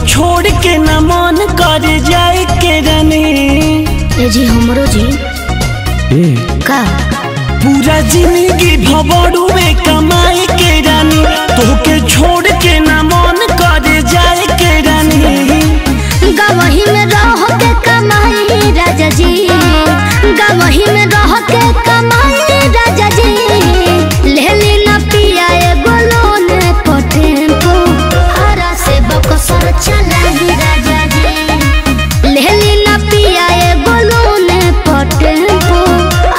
छोड़ के न मन कर जाए के रानी। ए जी हमरो जी का पूरा जिंदगी भबड़ू में कमाए के रानी, तोके छोड़ के न मन कर जाए के रानी। गवही में रह के कमाई राजा जी, गवही में रह के कमाई राजा जी। लेली न पिया एगो लोन पटेम्पो, हरा से बकसर चलाई राजा जी। लेली न पिया एगो लोन पटेम्पो,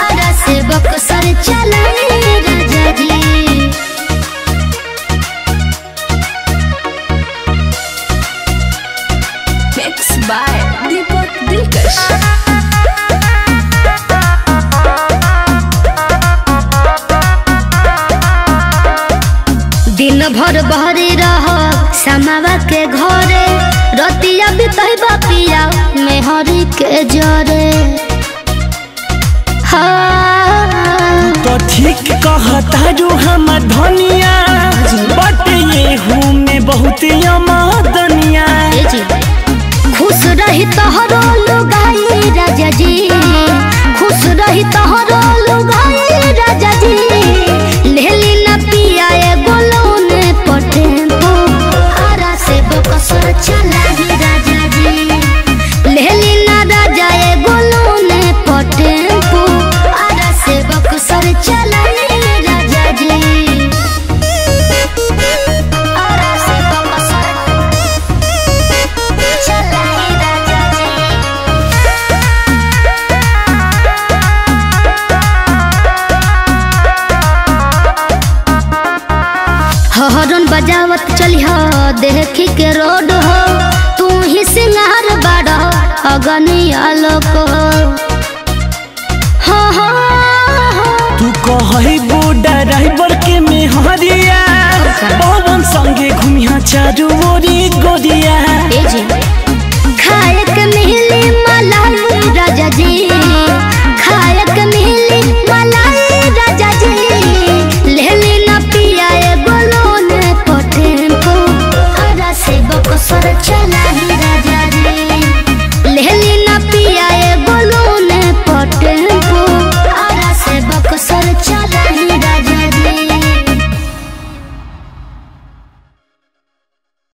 हरा से बकसर चलाई राजा जी। Mixed by Deepak Dilkash। दिन भर बहरी रह समावा के घरे, रतिया बितैबा पिया मेहरी के जरे। हाँ तो ठीक कहता जो हमर धनिया, बट ये हूँ में बहुत अमादनिया। खुश रही तोहरो लुगाई राजा जी, खुश रही तोहरो लुगाई राजा जी। लेली न पिया एगो लोन पटेम्पो, हरा से बकसर चलाई राजा जी। लेली न राजा एगो लोन पटेम्पो, हरा से बकसर चलाई राजा जी। हरा से बकसर चलाई राजा जी। हॉर्न बजावत चली हो देखी के रोड हो, तू ही सिंगार बाड़ा अगनी आलोक हो। हाँ हाँ हाँ तू कही बोडा ड्राइवर के मेहरिया, पवन संगे घूमिया चारू ओरी गोरिया। खाए के